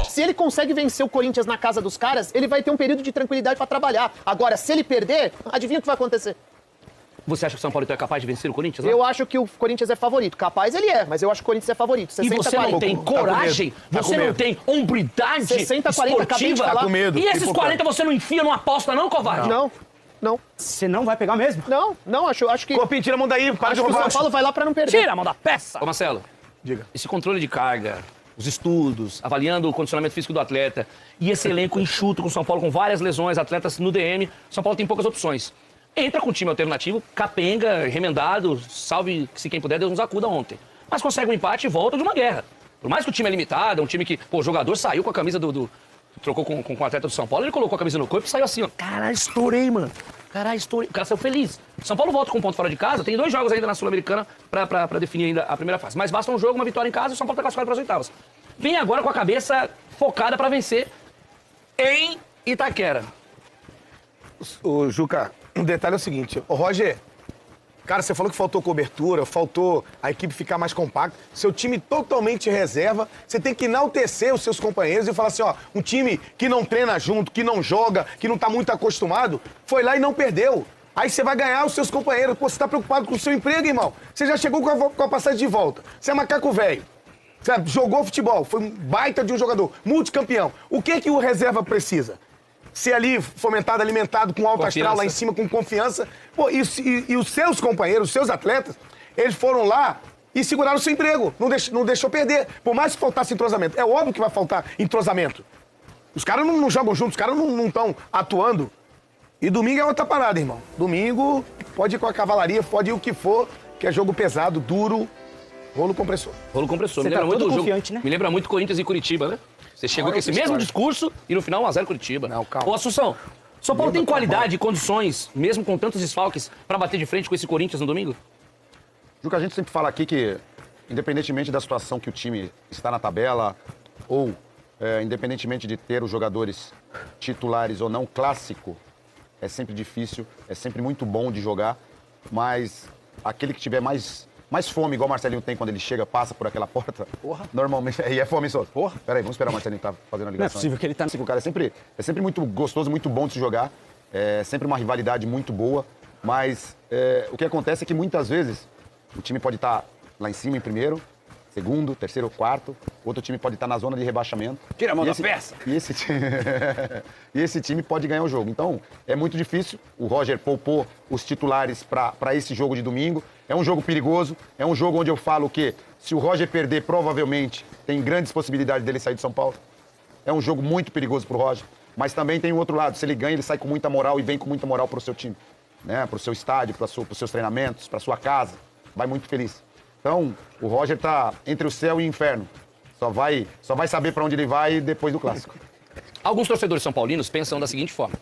Se ele consegue vencer o Corinthians na casa dos caras, ele vai ter um período de tranquilidade pra trabalhar. Agora, se ele perder, adivinha o que vai acontecer? Você acha que o São Paulo então é capaz de vencer o Corinthians? Né? Eu acho que o Corinthians é favorito. Capaz ele é, mas eu acho que o Corinthians é favorito. 60, e você 40. não tem coragem? Você não tem hombridade 60, 40, acabei de esportiva? falar. Com medo. E esses 40 você não enfia numa aposta não, covarde? Não. Você não vai pegar mesmo? Não, acho que... Copinho, tira a mão daí, para de Acho que o roubar. São Paulo vai lá pra não perder. Tira a mão da peça! Ô Marcelo, Diga. esse controle de carga, os estudos, avaliando o condicionamento físico do atleta e esse elenco enxuto com o São Paulo, com várias lesões, atletas no DM, São Paulo tem poucas opções. Entra com um time alternativo, capenga, remendado, salve se quem puder, Deus nos acuda ontem. Mas consegue um empate e volta de uma guerra. Por mais que o time é limitado, é um time que, pô, o jogador saiu com a camisa trocou com o atleta do São Paulo, ele colocou a camisa no corpo e saiu assim, ó. Caralho, estourei, mano. Caralho, estourei. O cara saiu feliz. São Paulo volta com um ponto fora de casa, tem 2 jogos ainda na Sul-Americana pra definir ainda a primeira fase. Mas basta um jogo, uma vitória em casa e o São Paulo tá classificado pras oitavas. Vem agora com a cabeça focada pra vencer em Itaquera. O Juca, um detalhe é o seguinte, ô Roger, cara, você falou que faltou cobertura, faltou a equipe ficar mais compacta, seu time totalmente reserva, você tem que enaltecer os seus companheiros e falar assim, ó, um time que não treina junto, que não joga, que não tá muito acostumado, foi lá e não perdeu. Aí você vai ganhar os seus companheiros, pô, você tá preocupado com o seu emprego, irmão. Você já chegou com a passagem de volta, você é macaco velho. Você jogou futebol, foi um baita de um jogador, multicampeão. O que o reserva precisa? Ser ali fomentado, alimentado, com alto astral lá em cima, com confiança. Pô, e os seus companheiros, os seus atletas, eles foram lá e seguraram o seu emprego. Não deixou perder. Por mais que faltasse entrosamento. É óbvio que vai faltar entrosamento. Os caras não jogam juntos, os caras não estão atuando. E domingo é outra parada, irmão. Domingo pode ir com a cavalaria, pode ir o que for, que é jogo pesado, duro, rolo compressor. Rolo compressor. Você Me tá lembra muito todo o jogo. confiante, né? Me lembra muito Corinthians e Curitiba, né? Você chegou com esse mesmo discurso e no final 1x0 Curitiba. Não, calma. Ô, Assunção, São Paulo tem qualidade e condições, mesmo com tantos desfalques, pra bater de frente com esse Corinthians no domingo? Juca, a gente sempre fala aqui que, independentemente da situação que o time está na tabela, ou independentemente de ter os jogadores titulares ou não, clássico, é sempre difícil, é sempre muito bom de jogar, mas aquele que tiver mais fome, igual o Marcelinho tem quando ele chega, passa por aquela porta, normalmente, e é fome só. Peraí, vamos esperar o Marcelinho tá fazendo a ligação. Não é possível que ele tá... O cara é sempre muito gostoso, muito bom de se jogar, é sempre uma rivalidade muito boa, mas o que acontece é que muitas vezes o time pode estar lá em cima em primeiro, segundo, terceiro, quarto, outro time pode estar na zona de rebaixamento. Tira a mão da peça! E esse time pode ganhar o jogo. Então, é muito difícil. O Roger poupou os titulares para esse jogo de domingo. É um jogo perigoso, é um jogo onde eu falo que se o Roger perder, provavelmente tem grandes possibilidades dele sair de São Paulo. É um jogo muito perigoso pro Roger. Mas também tem o outro lado. Se ele ganha, ele sai com muita moral e vem com muita moral pro seu time. Né? Pro seu estádio, pros seus treinamentos, pra sua casa. Vai muito feliz. Então, o Roger tá entre o céu e o inferno. Só vai saber para onde ele vai depois do Clássico. Alguns torcedores são paulinos pensam da seguinte forma.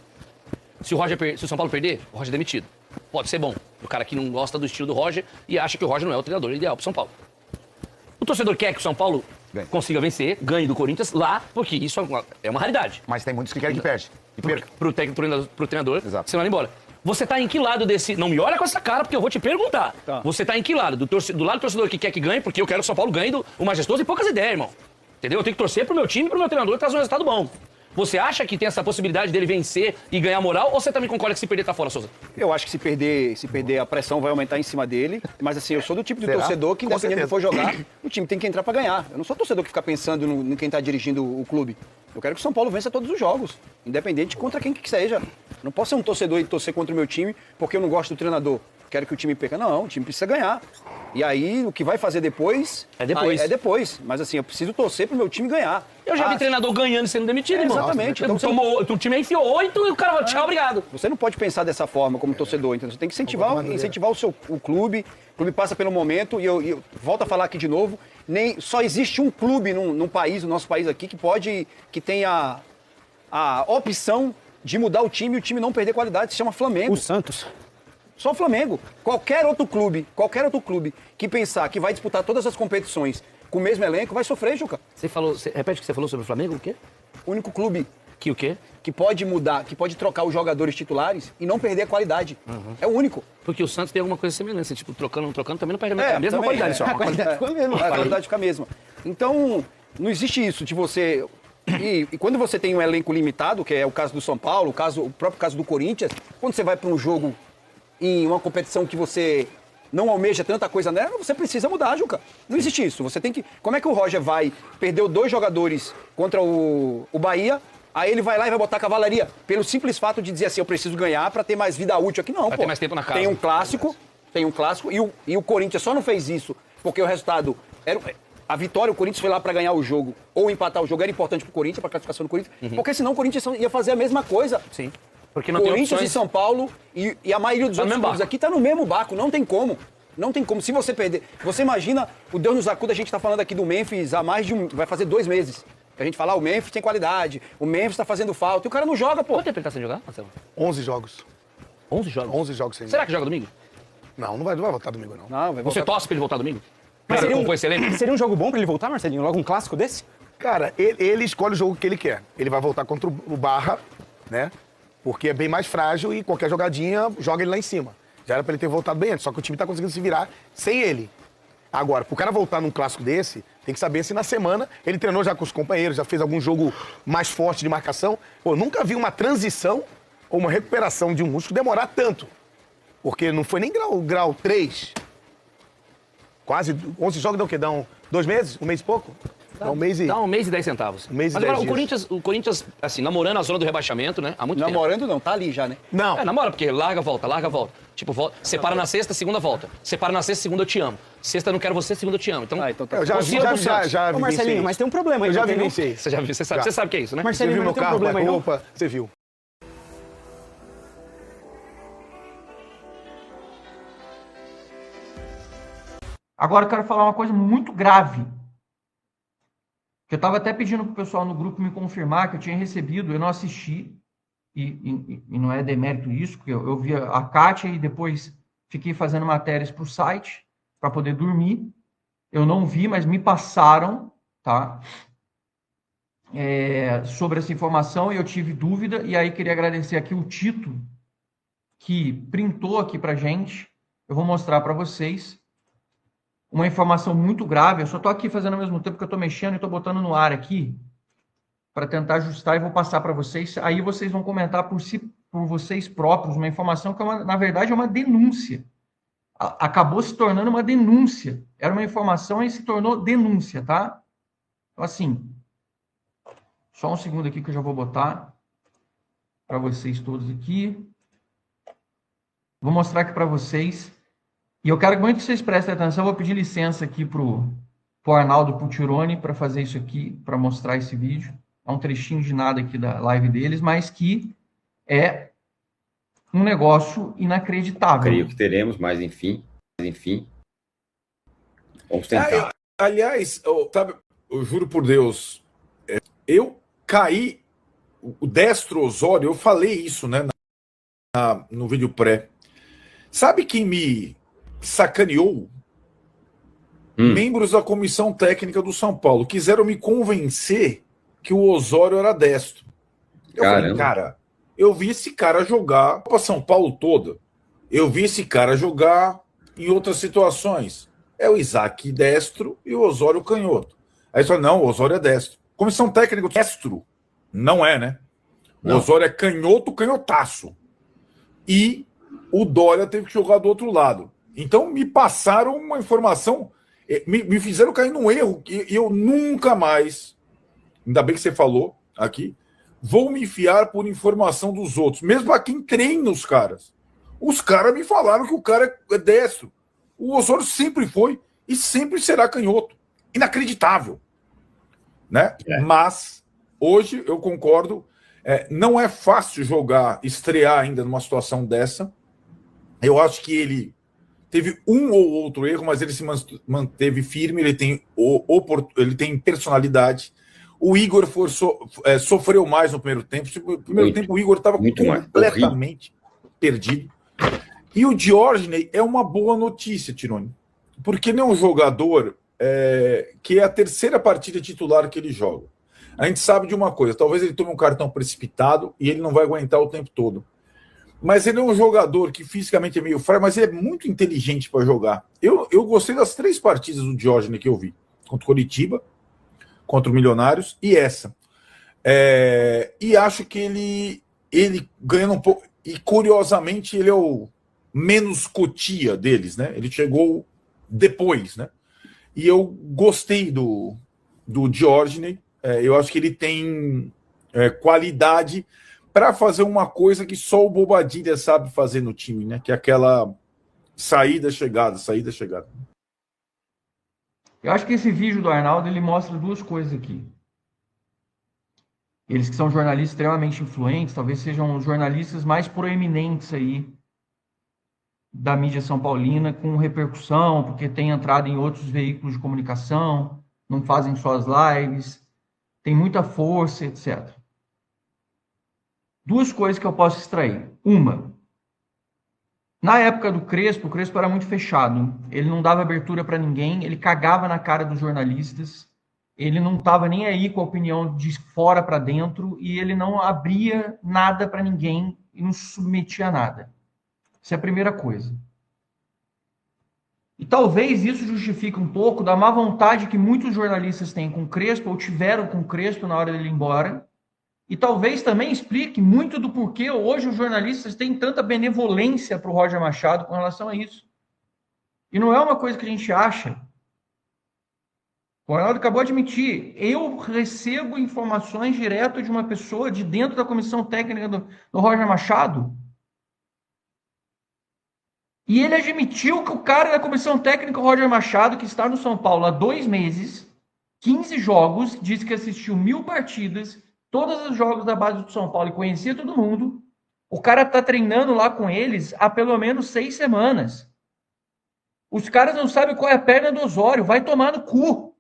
Se o São Paulo perder, o Roger é demitido. Pode ser bom. O cara que não gosta do estilo do Roger e acha que o Roger não é o treinador ideal pro São Paulo. O torcedor quer que o São Paulo consiga vencer, ganhe do Corinthians lá, porque isso é uma raridade. Mas tem muitos que querem que perde. E perca. Pro treinador, Exato. você vai embora. Você tá em que lado desse... Não me olha com essa cara, porque eu vou te perguntar. Tá. Você tá em que lado? Do lado do torcedor que quer que ganhe, porque eu quero que o São Paulo ganhe o majestoso e poucas ideias, irmão. Entendeu? Eu tenho que torcer pro meu time e pro meu treinador trazer um resultado bom. Você acha que tem essa possibilidade dele vencer e ganhar moral, ou você também concorda que se perder tá fora, Souza? Eu acho que se perder a pressão vai aumentar em cima dele. Mas assim, eu sou do tipo de torcedor que, Com independente do que certeza. for jogar, o time tem que entrar pra ganhar. Eu não sou torcedor que fica pensando em quem tá dirigindo o clube. Eu quero que o São Paulo vença todos os jogos, independente contra quem que seja. Não posso ser um torcedor e torcer contra o meu time porque eu não gosto do treinador. Quero que o time perca. Não, o time precisa ganhar. E aí, o que vai fazer depois... É depois. É depois. Mas assim, eu preciso torcer pro meu time ganhar. Eu já vi treinador ganhando e sendo demitido, irmão. Exatamente. Então, o time enfiou 8 e o cara vai, tchau, obrigado. Você não pode pensar dessa forma como torcedor, então você tem que incentivar o clube. O clube passa pelo momento e eu volto a falar aqui de novo, só existe um clube num país, no nosso país aqui, que tem a opção de mudar o time e o time não perder qualidade, se chama Flamengo. O Santos. Só o Flamengo. Qualquer outro clube que pensar que vai disputar todas as competições com o mesmo elenco vai sofrer, Juca. Repete o que você falou sobre o Flamengo, o quê? O único clube Que o quê? que pode mudar, que pode trocar os jogadores titulares e não perder a qualidade. É o único. Porque o Santos tem alguma coisa semelhante, tipo, trocando, não trocando, também não perde a mesma também, qualidade só. A qualidade fica a mesma. A qualidade fica a mesma. Então, Não existe isso de você... E quando você tem um elenco limitado, que é o caso do São Paulo, o próprio caso do Corinthians, quando você vai para um jogo em uma competição que você não almeja tanta coisa nela, você precisa mudar, Juca. Não existe isso. Você tem que... Como é que o Roger vai... Perdeu 2 jogadores contra o Bahia, aí ele vai lá e vai botar cavalaria. Pelo simples fato de dizer assim, eu preciso ganhar para ter mais vida útil aqui. Não, Pra ter mais tempo na casa. Tem um clássico, e o Corinthians só não fez isso porque o resultado... A vitória, o Corinthians foi lá para ganhar o jogo ou empatar o jogo, era importante pro Corinthians, pra classificação do Corinthians, porque senão o Corinthians ia fazer a mesma coisa. Sim. Porque não tem Corinthians opções. e São Paulo e a maioria dos Tá no outros mesmo clubes aqui tá no mesmo barco, não tem como. Não tem como. Se você perder... Você imagina, o Deus nos acuda, a gente tá falando aqui do Memphis há mais de vai fazer 2 meses. A gente fala, o Memphis tem qualidade, o Memphis tá fazendo falta, e o cara não joga, pô. Quanto tempo ele tá sem jogar, Marcelo? 11 jogos. 11 jogos. 11 jogos sem Será que joga domingo? Não vai voltar domingo, não. Não, vai Você voltar. torce pra ele voltar domingo? Mas Pra seria compor esse elenco? seria um jogo bom pra ele voltar, Marcelinho? Logo um clássico desse? Cara, ele escolhe o jogo que ele quer. Ele vai voltar contra o Barra, né? Porque é bem mais frágil e qualquer jogadinha joga ele lá em cima. Já era pra ele ter voltado bem antes, só que o time tá conseguindo se virar sem ele. Agora, pro cara voltar num clássico desse, tem que saber se na semana ele treinou já com os companheiros, já fez algum jogo mais forte de marcação. Pô, nunca vi uma transição ou uma recuperação de um músculo demorar tanto. Porque não foi nem grau 3. Quase 11 jogos dão o quê? Dão 2 meses? 1 mês e pouco? Dá 1 mês e... Dá 1 mês e 10 centavos. 1 mês e Mas 10 agora, dias. o Corinthians, assim, namorando a zona do rebaixamento, né? Há muito tempo. Namorando não, tá ali já, né? Não. É, namora, porque larga, volta. Tipo, separa na sexta, segunda volta. Separa na sexta, segunda eu te amo. Sexta não quero você, segunda eu te amo. Então, Então tá. Eu já Oscila pro Santos. já Ô, vivenciei Marcelinho, isso. mas tem um problema aí. Eu já não tem, não? vivenciei isso. você já viu, você sabe o que é isso, né? Você Marcelinho, viu mas meu não tem um carro, problema a aí, não? roupa, você viu. Agora eu quero falar uma coisa muito grave. Que eu estava até pedindo para o pessoal no grupo me confirmar que eu tinha recebido, eu não assisti, e não é demérito isso, porque eu vi a Kátia e depois fiquei fazendo matérias para o site para poder dormir. Eu não vi, mas me passaram, tá? Sobre essa informação e eu tive dúvida, e aí queria agradecer aqui o Tito, que printou aqui para gente. Eu vou mostrar para vocês uma informação muito grave. Eu só estou aqui fazendo ao mesmo tempo que eu estou mexendo e estou botando no ar aqui para tentar ajustar e vou passar para vocês. Aí vocês vão comentar por vocês próprios uma informação que, na verdade, é uma denúncia. Acabou se tornando uma denúncia. Era uma informação e se tornou denúncia, tá? Então, assim, só um segundo aqui que eu já vou botar para vocês todos aqui. Vou mostrar aqui para vocês. E eu quero muito que vocês prestem atenção. Eu vou pedir licença aqui pro Arnaldo Pucciarone para fazer isso aqui, para mostrar esse vídeo. É um trechinho de nada aqui da live deles, mas que é um negócio inacreditável. Creio que teremos, mas enfim, vamos tentar. Aliás, sabe, eu juro por Deus, eu caí, o Destro Osório, eu falei isso, né, no vídeo pré. Sabe quem me sacaneou? Membros da comissão técnica do São Paulo quiseram me convencer que o Osório era destro. Eu falei, cara, eu vi esse cara jogar para São Paulo toda. Eu vi esse cara jogar em outras situações. É o Isaac destro e o Osório canhoto. Aí você fala, não, o Osório é destro. Comissão técnica destro. Não é, né? Não. O Osório é canhoto, canhotaço. E o Dória teve que jogar do outro lado. Então me passaram uma informação, me fizeram cair num erro que eu nunca mais, ainda bem que você falou aqui, vou me fiar por informação dos outros, mesmo a quem treina os caras. Os caras me falaram que o cara é destro. O Osório sempre foi e sempre será canhoto. Inacreditável. Né? Mas, hoje, eu concordo, não é fácil estrear ainda numa situação dessa. Eu acho que ele teve um ou outro erro, mas ele se manteve firme, ele tem personalidade. O Igor sofreu mais no primeiro tempo. No primeiro tempo o Igor estava completamente perdido. E o Diógenes é uma boa notícia, Tironi, porque ele é um jogador que é a terceira partida titular que ele joga. A gente sabe de uma coisa, talvez ele tome um cartão precipitado e ele não vai aguentar o tempo todo. Mas ele é um jogador que fisicamente é meio fraco, mas ele é muito inteligente para jogar. Eu gostei das 3 partidas do Diógenes que eu vi. Contra o Coritiba, contra o Milionários e essa. E acho que ele ganhando um pouco. E curiosamente, ele é o menos Cotia deles, né? Ele chegou depois, né? E eu gostei do Diógenes. Eu acho que ele tem qualidade para fazer uma coisa que só o Bobadilha sabe fazer no time, né? Que é aquela saída-chegada, saída-chegada. Eu acho que esse vídeo do Arnaldo, ele mostra duas coisas aqui. Eles que são jornalistas extremamente influentes, talvez sejam os jornalistas mais proeminentes aí da mídia são paulina, com repercussão, porque tem entrado em outros veículos de comunicação, não fazem suas lives, tem muita força, etc. Duas coisas que eu posso extrair. Uma, na época do Crespo, o Crespo era muito fechado. Ele não dava abertura para ninguém, ele cagava na cara dos jornalistas, ele não estava nem aí com a opinião de fora para dentro e ele não abria nada para ninguém e não se submetia a nada. Essa é a primeira coisa. E talvez isso justifique um pouco da má vontade que muitos jornalistas têm com o Crespo ou tiveram com o Crespo na hora dele ir embora. E talvez também explique muito do porquê hoje os jornalistas têm tanta benevolência para o Roger Machado com relação a isso. E não é uma coisa que a gente acha. O Arnaldo acabou de admitir. Eu recebo informações direto de uma pessoa de dentro da comissão técnica do Roger Machado. E ele admitiu que o cara da comissão técnica, o Roger Machado, que está no São Paulo há 2 meses, 15 jogos, disse que assistiu 1000 partidas, todos os jogos da base do São Paulo e conhecia todo mundo. O cara está treinando lá com eles há pelo menos 6 semanas. Os caras não sabem qual é a perna do Osório. Vai tomar no cu.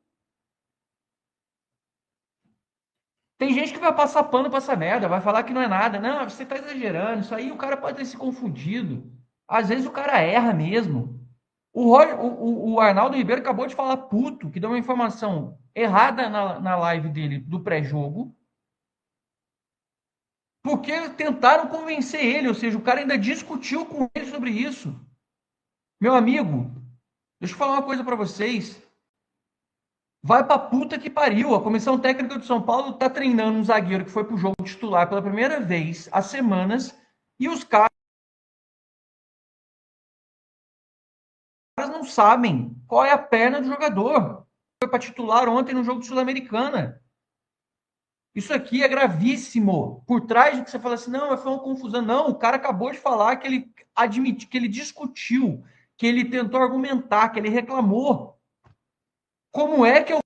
Tem gente que vai passar pano para essa merda, vai falar que não é nada. Não, você está exagerando. Isso aí o cara pode ter se confundido. Às vezes o cara erra mesmo. O Arnaldo Ribeiro acabou de falar puto, que deu uma informação errada na live dele do pré-jogo, porque tentaram convencer ele, ou seja, o cara ainda discutiu com ele sobre isso. Meu amigo, deixa eu falar uma coisa para vocês. Vai pra puta que pariu. A comissão técnica do São Paulo tá treinando um zagueiro que foi pro jogo titular pela primeira vez há semanas e os caras não sabem qual é a perna do jogador. Foi para titular ontem no jogo de Sul-Americana. Isso aqui é gravíssimo. Por trás do que você fala assim, não, foi uma confusão. Não, o cara acabou de falar que ele admitiu, que ele discutiu, que ele tentou argumentar, que ele reclamou. Como é que é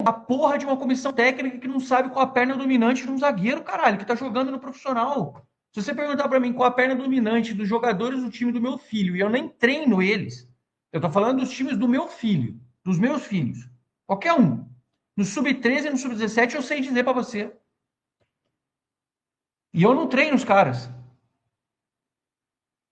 a porra de uma comissão técnica que não sabe qual a perna dominante de um zagueiro, caralho, que tá jogando no profissional? Se você perguntar para mim qual a perna dominante dos jogadores do time do meu filho, e eu nem treino eles, eu tô falando dos times do meu filho, dos meus filhos, qualquer um. No sub-13 e no sub-17 eu sei dizer para você. E eu não treino os caras.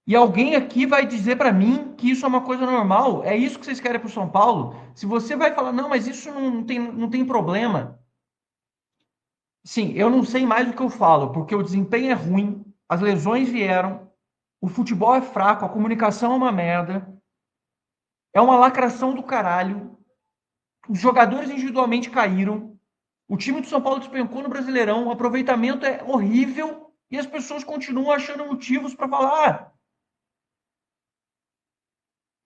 E alguém aqui vai dizer para mim que isso é uma coisa normal. É isso que vocês querem para o São Paulo? Se você vai falar, não, mas isso não tem problema. Sim, eu não sei mais o que eu falo, porque o desempenho é ruim, as lesões vieram, o futebol é fraco, a comunicação é uma merda, é uma lacração do caralho, os jogadores individualmente caíram, o time do São Paulo despencou no Brasileirão, o aproveitamento é horrível e as pessoas continuam achando motivos para falar.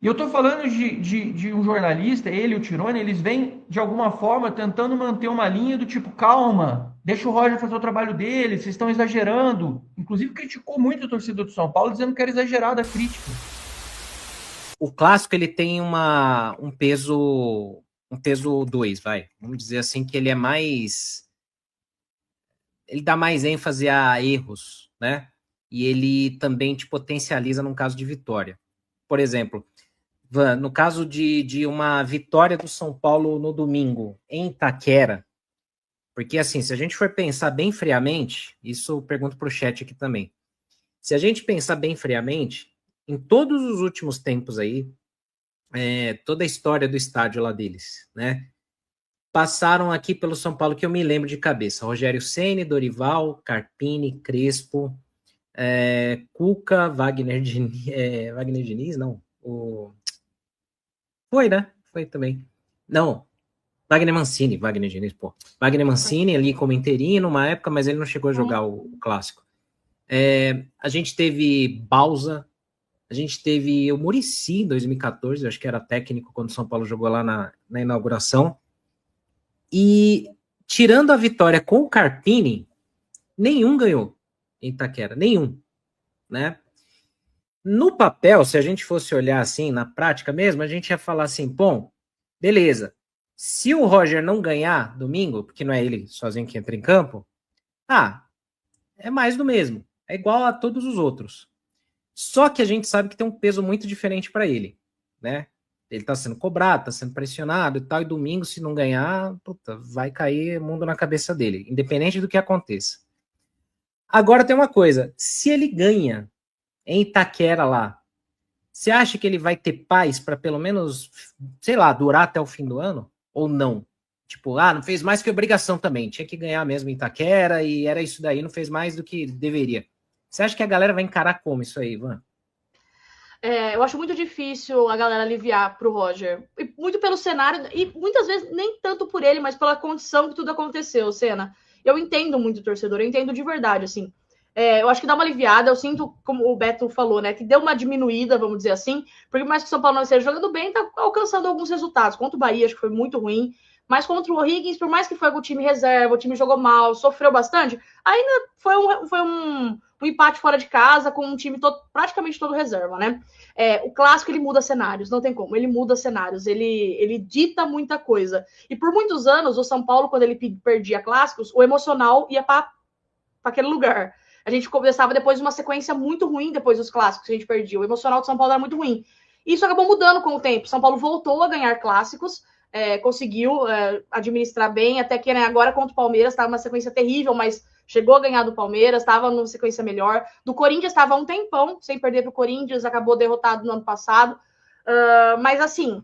E eu estou falando de um jornalista, ele e o Tirone, eles vêm, de alguma forma, tentando manter uma linha do tipo, calma, deixa o Roger fazer o trabalho dele, vocês estão exagerando. Inclusive, criticou muito o torcedor do São Paulo, dizendo que era exagerada a crítica. O clássico, ele tem um peso 2, vai. Vamos dizer assim, que ele é mais... Ele dá mais ênfase a erros, né? E ele também te potencializa num caso de vitória. Por exemplo... No caso de uma vitória do São Paulo no domingo, em Itaquera, porque assim, se a gente for pensar bem friamente, isso eu pergunto para o chat aqui também, se a gente pensar bem friamente, em todos os últimos tempos aí, toda a história do estádio lá deles, né, passaram aqui pelo São Paulo que eu me lembro de cabeça, Rogério Ceni, Dorival, Carpini, Crespo, Cuca, Wagner Diniz, não, Foi, né? Foi também. Não, Wagner Diniz, pô. Wagner Mancini ali como interino numa época, mas ele não chegou a jogar o clássico. A gente teve Bausa, a gente teve o Muricy em 2014, acho que era técnico quando o São Paulo jogou lá na inauguração. E tirando a vitória com o Carpini, nenhum ganhou em Itaquera, nenhum, né? No papel, se a gente fosse olhar assim, na prática mesmo, a gente ia falar assim, bom, beleza, se o Roger não ganhar domingo, porque não é ele sozinho que entra em campo, é mais do mesmo, é igual a todos os outros. Só que a gente sabe que tem um peso muito diferente para ele, né? Ele tá sendo cobrado, tá sendo pressionado e tal, e domingo, se não ganhar, puta, vai cair mundo na cabeça dele, independente do que aconteça. Agora tem uma coisa, se ele ganha em Itaquera lá, você acha que ele vai ter paz para pelo menos, sei lá, durar até o fim do ano? Ou não? Tipo, não fez mais que obrigação também, tinha que ganhar mesmo em Itaquera e era isso daí, não fez mais do que deveria. Você acha que a galera vai encarar como isso aí, Ivan? Eu acho muito difícil a galera aliviar pro Roger. E muito pelo cenário, e muitas vezes nem tanto por ele, mas pela condição que tudo aconteceu, Senna. Eu entendo muito o torcedor, eu entendo de verdade, assim. Eu acho que dá uma aliviada, eu sinto, como o Beto falou, né, que deu uma diminuída, vamos dizer assim, porque mais que o São Paulo não esteja jogando bem, tá alcançando alguns resultados. Contra o Bahia, acho que foi muito ruim, mas contra o O'Higgins, por mais que foi o time reserva, o time jogou mal, sofreu bastante, ainda foi um empate fora de casa com um time praticamente todo reserva, né? O clássico, ele muda cenários, não tem como, ele muda cenários, ele dita muita coisa. E por muitos anos, o São Paulo, quando ele perdia clássicos, o emocional ia para aquele lugar. A gente começava depois de uma sequência muito ruim depois dos clássicos que a gente perdia. O emocional do São Paulo era muito ruim. Isso acabou mudando com o tempo. São Paulo voltou a ganhar clássicos, conseguiu administrar bem, até que, né, agora contra o Palmeiras estava uma sequência terrível, mas chegou a ganhar do Palmeiras, estava numa sequência melhor. Do Corinthians estava um tempão sem perder para o Corinthians, acabou derrotado no ano passado. Mas, assim,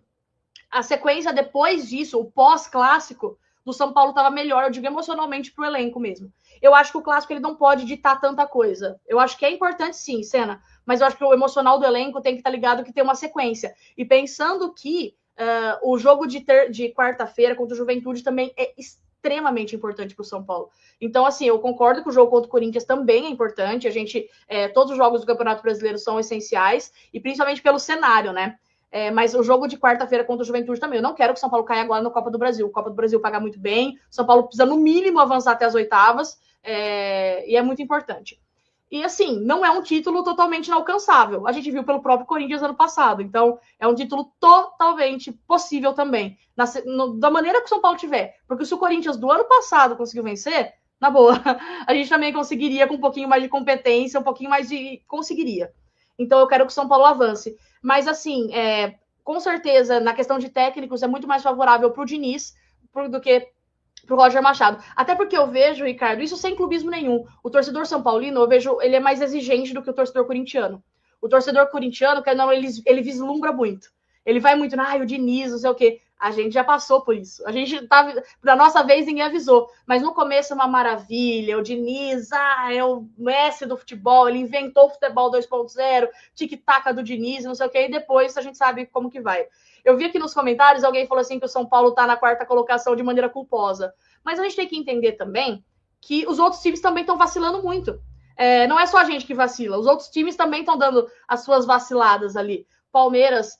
a sequência depois disso, o pós-clássico, do São Paulo estava melhor, eu digo emocionalmente, para o elenco mesmo. Eu acho que o clássico ele não pode ditar tanta coisa. Eu acho que é importante, sim, Senna, mas eu acho que o emocional do elenco tem que estar ligado que tem uma sequência. E pensando que o jogo de quarta-feira contra o Juventude também é extremamente importante para o São Paulo. Então, assim, eu concordo que o jogo contra o Corinthians também é importante. Todos os jogos do Campeonato Brasileiro são essenciais, e principalmente pelo cenário, né? Mas o jogo de quarta-feira contra o Juventude também. Eu não quero que o São Paulo caia agora na Copa do Brasil. A Copa do Brasil paga muito bem. O São Paulo precisa, no mínimo, avançar até as oitavas. E é muito importante. E, assim, não é um título totalmente inalcançável. A gente viu pelo próprio Corinthians ano passado. Então, é um título totalmente possível também. Da maneira que o São Paulo tiver. Porque se o Corinthians do ano passado conseguiu vencer, na boa, a gente também conseguiria com um pouquinho mais de competência, um pouquinho mais de... Conseguiria. Então, eu quero que o São Paulo avance. Mas, assim, com certeza, na questão de técnicos, é muito mais favorável para o Diniz do que para o Roger Machado. Até porque eu vejo, Ricardo, isso sem clubismo nenhum. O torcedor São Paulino, eu vejo, ele é mais exigente do que o torcedor corintiano. O torcedor corintiano, ele vislumbra muito. Ele vai muito, o Diniz, não sei o quê. A gente já passou por isso. A gente da nossa vez, ninguém avisou. Mas no começo é uma maravilha. O Diniz, é o mestre do futebol. Ele inventou o futebol 2.0, tic-tac do Diniz, não sei o quê. E depois a gente sabe como que vai. Eu vi aqui nos comentários, alguém falou assim que o São Paulo tá na quarta colocação de maneira culposa. Mas a gente tem que entender também que os outros times também estão vacilando muito. Não é só a gente que vacila. Os outros times também estão dando as suas vaciladas ali. Palmeiras...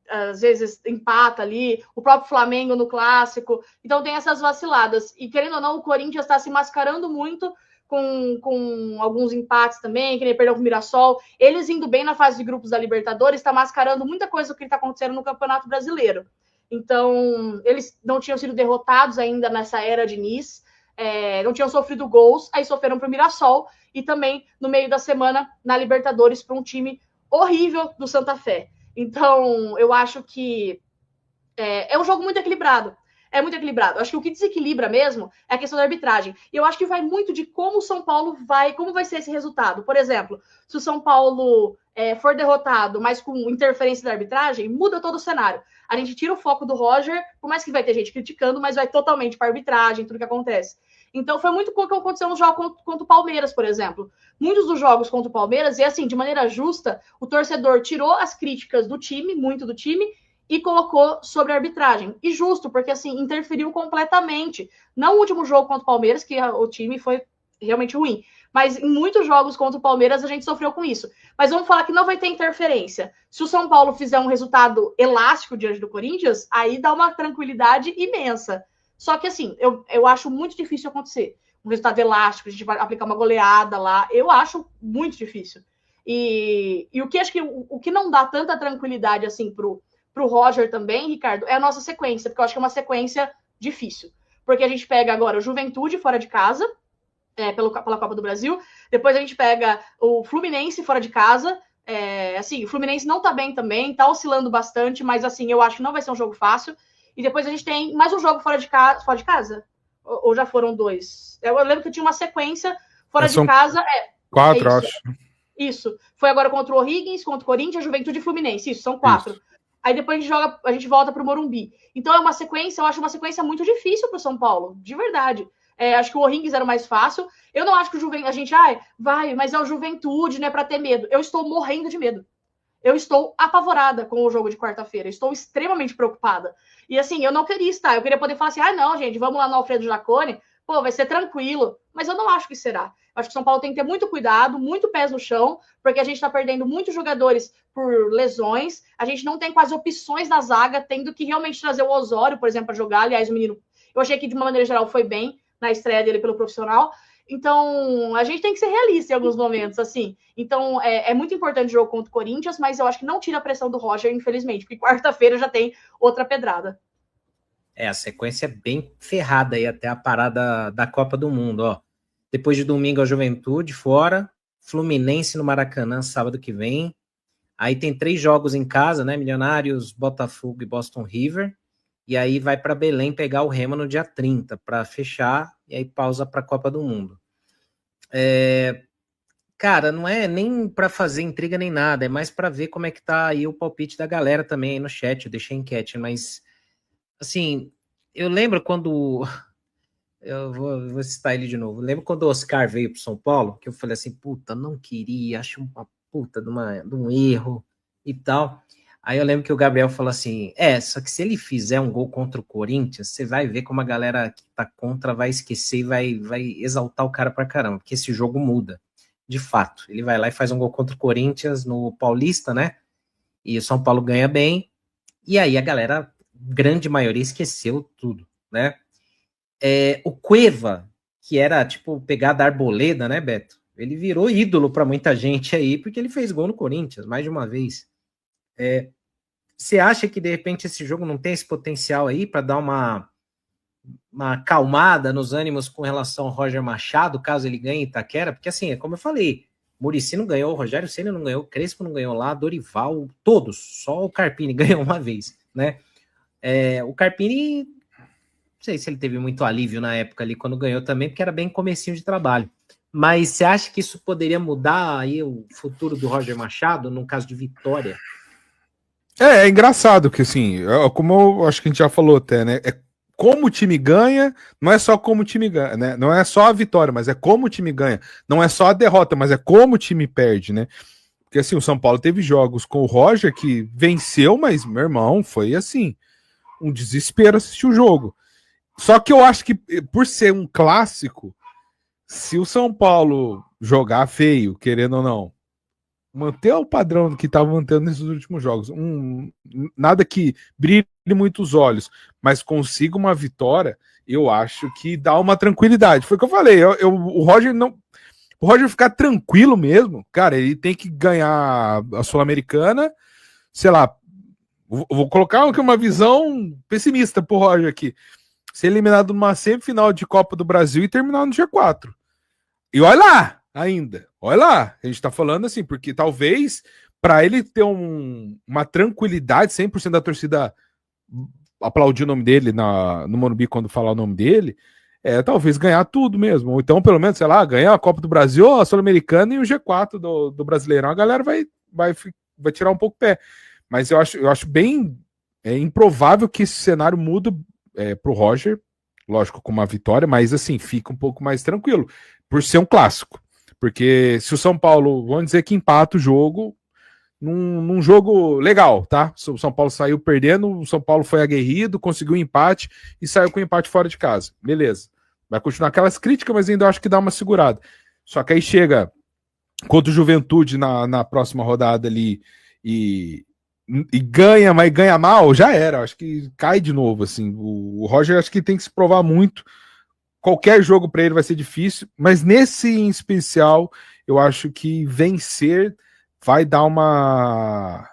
às vezes empata ali, o próprio Flamengo no clássico, então tem essas vaciladas, e querendo ou não, o Corinthians está se mascarando muito com alguns empates também, que nem perdeu com o Mirassol, eles indo bem na fase de grupos da Libertadores, está mascarando muita coisa do que está acontecendo no Campeonato Brasileiro, então eles não tinham sido derrotados ainda nessa era de Diniz, não tinham sofrido gols, aí sofreram para o Mirassol, e também no meio da semana na Libertadores para um time horrível do Santa Fé. Então, eu acho que é um jogo muito equilibrado. É muito equilibrado. Acho que o que desequilibra mesmo é a questão da arbitragem. E eu acho que vai muito de como o São Paulo como vai ser esse resultado. Por exemplo, se o São Paulo for derrotado, mas com interferência da arbitragem, muda todo o cenário. A gente tira o foco do Roger, por mais que vai ter gente criticando, mas vai totalmente para a arbitragem, tudo que acontece. Então, foi muito o que aconteceu nos jogos contra o Palmeiras, por exemplo. Muitos dos jogos contra o Palmeiras, e assim, de maneira justa, o torcedor tirou as críticas do time, muito do time, e colocou sobre a arbitragem. E justo, porque assim, interferiu completamente. Não o último jogo contra o Palmeiras, que o time foi realmente ruim, mas em muitos jogos contra o Palmeiras a gente sofreu com isso. Mas vamos falar que não vai ter interferência. Se o São Paulo fizer um resultado elástico diante do Corinthians, aí dá uma tranquilidade imensa. Só que assim, eu acho muito difícil acontecer. Um resultado elástico, a gente vai aplicar uma goleada lá, eu acho muito difícil. E o que acho que o que não dá tanta tranquilidade assim pro Roger também, Ricardo, é a nossa sequência, porque eu acho que é uma sequência difícil. Porque a gente pega agora o Juventude fora de casa, pela Copa do Brasil. Depois a gente pega o Fluminense fora de casa. Assim, o Fluminense não tá bem também, tá oscilando bastante, mas assim, eu acho que não vai ser um jogo fácil. E depois a gente tem mais um jogo fora de casa? Ou já foram 2? Eu lembro que tinha uma sequência fora de casa. 4, acho. Isso. Foi agora contra o O'Higgins, contra o Corinthians, Juventude e Fluminense. Isso, são 4. Isso. Aí depois a gente volta pro Morumbi. Então é uma sequência, eu acho uma sequência muito difícil pro São Paulo, de verdade. Acho que o O'Higgins era o mais fácil. Eu não acho que a gente, vai, mas é o Juventude, não é para ter medo. Eu estou morrendo de medo. Eu estou apavorada com o jogo de quarta-feira. Estou extremamente preocupada. E assim, eu não queria estar. Eu queria poder falar assim, não, gente, vamos lá no Alfredo Jaconi. Pô, vai ser tranquilo. Mas eu não acho que será. Acho que o São Paulo tem que ter muito cuidado, muito pés no chão, porque a gente está perdendo muitos jogadores por lesões. A gente não tem quase opções na zaga, tendo que realmente trazer o Osório, por exemplo, para jogar. Aliás, o menino, eu achei que de uma maneira geral foi bem na estreia dele pelo profissional. Então, a gente tem que ser realista em alguns momentos, assim. Então, é muito importante o jogo contra o Corinthians, mas eu acho que não tira a pressão do Roger, infelizmente, porque quarta-feira já tem outra pedrada. A sequência é bem ferrada aí até a parada da Copa do Mundo, ó. Depois de domingo, a Juventude fora, Fluminense no Maracanã, sábado que vem. Aí tem 3 jogos em casa, né? Milionários, Botafogo e Boston River. E aí vai para Belém pegar o Remo no dia 30 para fechar, e aí pausa para a Copa do Mundo. Cara, não é nem para fazer intriga nem nada, é mais para ver como é que tá aí o palpite da galera também aí no chat. Eu deixei a enquete, mas assim, eu lembro quando eu vou citar ele de novo. Eu lembro quando o Oscar veio pro São Paulo, que eu falei assim, puta, não queria, acho uma puta de um erro e tal. Aí eu lembro que o Gabriel falou assim, só que se ele fizer um gol contra o Corinthians, você vai ver como a galera que tá contra vai esquecer e vai exaltar o cara pra caramba, porque esse jogo muda, de fato. Ele vai lá e faz um gol contra o Corinthians no Paulista, né? E o São Paulo ganha bem, e aí a galera, grande maioria, esqueceu tudo, né? O Cueva, que era tipo pegada Arboleda, né, Beto? Ele virou ídolo pra muita gente aí, porque ele fez gol no Corinthians, mais de uma vez. Você acha que de repente esse jogo não tem esse potencial aí para dar uma acalmada nos ânimos com relação ao Roger Machado, caso ele ganhe Itaquera? Porque assim, como eu falei, Muricy não ganhou, Rogério Ceni não ganhou, Crespo não ganhou lá, Dorival, todos, só o Carpini ganhou uma vez, né? O Carpini, não sei se ele teve muito alívio na época ali quando ganhou também, porque era bem comecinho de trabalho. Mas você acha que isso poderia mudar aí o futuro do Roger Machado, no caso de vitória? É engraçado que, assim, como eu acho que a gente já falou até, né? Como o time ganha, não é só como o time ganha, né? Não é só a vitória, mas é como o time ganha. Não é só a derrota, mas é como o time perde, né? Porque, assim, o São Paulo teve jogos com o Roger que venceu, mas, meu irmão, foi, assim, um desespero assistir o jogo. Só que eu acho que, por ser um clássico, se o São Paulo jogar feio, querendo ou não, manter o padrão que estava mantendo nesses últimos jogos, nada que brilhe muito os olhos, mas consiga uma vitória, eu acho que dá uma tranquilidade. Foi o que eu falei, o Roger não... O Roger ficar tranquilo mesmo, cara, ele tem que ganhar a Sul-Americana, sei lá, vou colocar uma visão pessimista pro Roger aqui, ser eliminado numa semifinal de Copa do Brasil e terminar no G4. E olha lá, ainda, olha lá, a gente tá falando assim, porque talvez para ele ter uma tranquilidade, 100% da torcida aplaudir o nome dele no Morumbi quando falar o nome dele, talvez ganhar tudo mesmo, ou então pelo menos, sei lá, ganhar a Copa do Brasil, a Sul-Americana e o G4 do Brasileirão, a galera vai tirar um pouco o pé, mas eu acho bem improvável que esse cenário mude pro Roger, lógico, com uma vitória, mas assim, fica um pouco mais tranquilo, por ser um clássico. Porque se o São Paulo, vamos dizer que empata o jogo, num jogo legal, tá? O São Paulo saiu perdendo, o São Paulo foi aguerrido, conseguiu um empate e saiu com um empate fora de casa. Beleza. Vai continuar aquelas críticas, mas ainda acho que dá uma segurada. Só que aí chega contra o Juventude na próxima rodada ali e ganha, mas ganha mal, já era. Acho que cai de novo, assim. O Roger acho que tem que se provar muito. Qualquer jogo para ele vai ser difícil, mas nesse em especial, eu acho que vencer vai dar uma...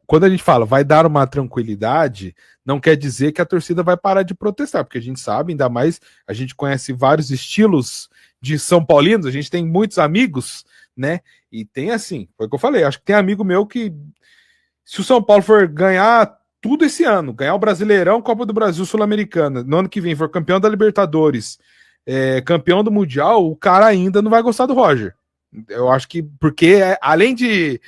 Quando a gente fala vai dar uma tranquilidade, não quer dizer que a torcida vai parar de protestar, porque a gente sabe, ainda mais, a gente conhece vários estilos de São Paulinos, a gente tem muitos amigos, né? E tem assim, foi o que eu falei, acho que tem amigo meu que, se o São Paulo for ganhar tudo esse ano, ganhar o Brasileirão, Copa do Brasil, Sul-Americana, no ano que vem for campeão da Libertadores, campeão do Mundial, o cara ainda não vai gostar do Roger. Eu acho que, porque além de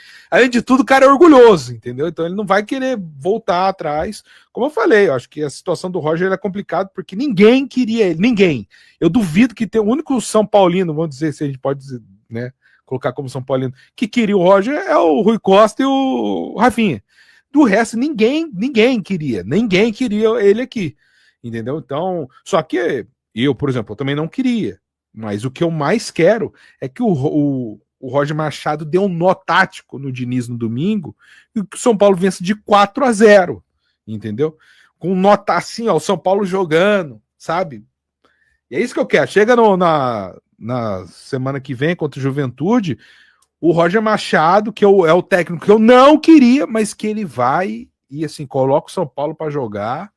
tudo, o cara é orgulhoso, entendeu? Então ele não vai querer voltar atrás. Como eu falei, eu acho que a situação do Roger é complicada, porque ninguém queria ele, ninguém. Eu duvido que tenha o único São Paulino, vamos dizer, se a gente pode dizer, né, colocar como São Paulino, que queria o Roger é o Rui Costa e o Rafinha. Do resto, ninguém queria ele aqui, entendeu? Então, só que eu, por exemplo, eu também não queria. Mas o que eu mais quero é que o Roger Machado dê um nó tático no Diniz no domingo e que o São Paulo vença de 4-0, entendeu? Com nota assim, ó, o São Paulo jogando, sabe? E é isso que eu quero. Chega na semana que vem contra o Juventude, o Roger Machado, que é o técnico que eu não queria, mas que ele vai e assim, coloca o São Paulo para jogar,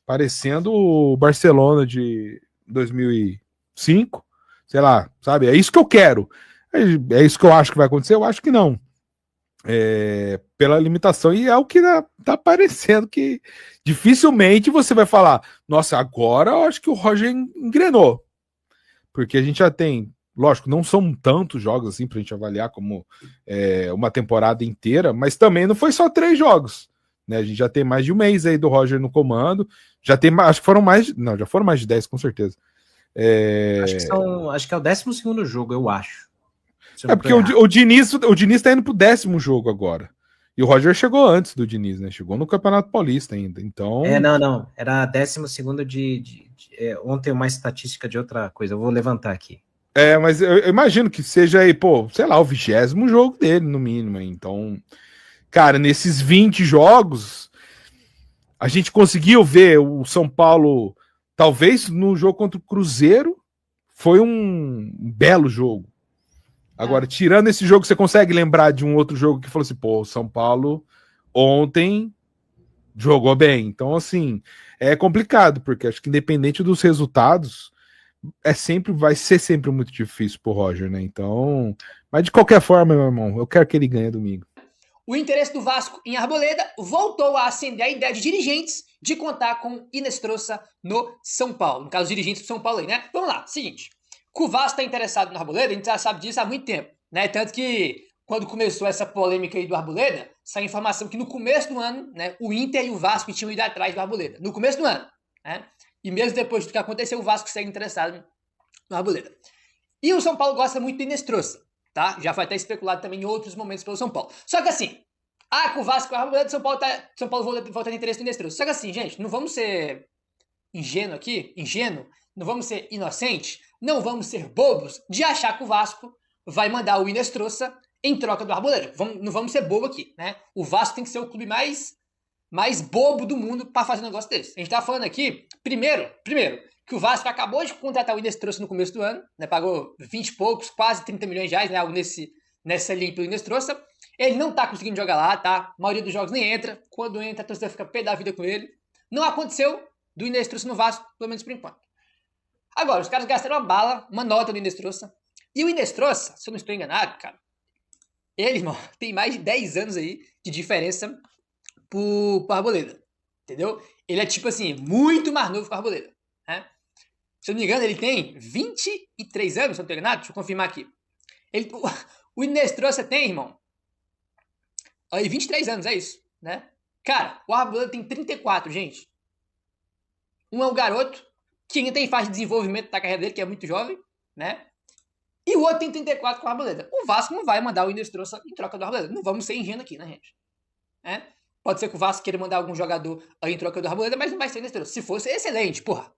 parecendo o Barcelona de 2005, sei lá, sabe? É isso que eu quero. É isso que eu acho que vai acontecer? Eu acho que não. Pela limitação. E é o que tá parecendo que dificilmente você vai falar, nossa, agora eu acho que o Roger engrenou. Porque a gente já tem, lógico, não são tantos jogos assim pra gente avaliar como uma temporada inteira, mas também não foi só 3 jogos. Né? A gente já tem mais de um mês aí do Roger no comando. Já tem, acho que foram mais. Não, já foram mais de 10, com certeza. Acho que é o 12º jogo, eu acho. Porque o Diniz tá indo pro 10º jogo agora. E o Roger chegou antes do Diniz, né? Chegou no Campeonato Paulista ainda. Então. Não. Era 12º ontem uma estatística de outra coisa. Eu vou levantar aqui. Mas eu imagino que seja aí, sei lá, o 20º jogo dele, no mínimo. Então, cara, nesses 20 jogos, a gente conseguiu ver o São Paulo. Talvez no jogo contra o Cruzeiro foi um belo jogo. Agora, tirando esse jogo, você consegue lembrar de um outro jogo que falou assim, o São Paulo ontem jogou bem. Então, assim, é complicado, porque acho que independente dos resultados, vai ser sempre muito difícil pro Roger, né? Então, mas de qualquer forma, meu irmão, eu quero que ele ganhe domingo. O interesse do Vasco em Arboleda voltou a acender a ideia de dirigentes de contar com Inestrosa no São Paulo. No caso, os dirigentes do São Paulo aí, né? Vamos lá, seguinte. Que o Vasco está interessado no Arboleda, a gente já sabe disso há muito tempo, né? Tanto que, quando começou essa polêmica aí do Arboleda, saiu informação que no começo do ano, né, o Inter e o Vasco tinham ido atrás do Arboleda. No começo do ano, né? E mesmo depois do que aconteceu, o Vasco segue interessado no Arboleda. E o São Paulo gosta muito do Inestrosa, tá? Já foi até especulado também em outros momentos pelo São Paulo. Só que assim, com o Vasco e o Arboleda, São Paulo volta a interesse no Inestrosa. Só que assim, gente, não vamos ser ingênuo aqui, não vamos ser inocentes, não vamos ser bobos de achar que o Vasco vai mandar o Inestrosa em troca do Arboleda. Não vamos ser bobo aqui, né? O Vasco tem que ser o clube mais bobo do mundo para fazer um negócio desse. A gente tá falando aqui, primeiro, que o Vasco acabou de contratar o Inestrosa no começo do ano, né? Pagou 20 e poucos, quase 30 milhões de reais, né? Algo nessa linha pelo Inestrosa. Ele não tá conseguindo jogar lá, tá? A maioria dos jogos nem entra. Quando entra, a torcida fica pé da vida com ele. Não aconteceu do Inestrosa no Vasco, pelo menos por enquanto. Agora, os caras gastaram uma nota no Inestrosa. E o Inestrosa, se eu não estou enganado, cara, ele, irmão, tem mais de 10 anos aí de diferença pro Arboleda. Entendeu? Ele é, tipo assim, muito mais novo que o Arboleda. Né? Se eu não me engano, ele tem 23 anos, se eu não estou enganado. Deixa eu confirmar aqui. O Inestrosa tem, irmão, aí 23 anos, é isso, né? Cara, o Arboleda tem 34, gente. Um é um garoto que ainda tem fase de desenvolvimento da carreira dele, que é muito jovem, né? E o outro tem 34 com o Arboleda. O Vasco não vai mandar o Inestrosa em troca do Arboleda. Não vamos ser ingênuos aqui, né, gente? Pode ser que o Vasco queira mandar algum jogador aí em troca do Arboleda, mas não vai ser Inestrosa. Se fosse, excelente, porra.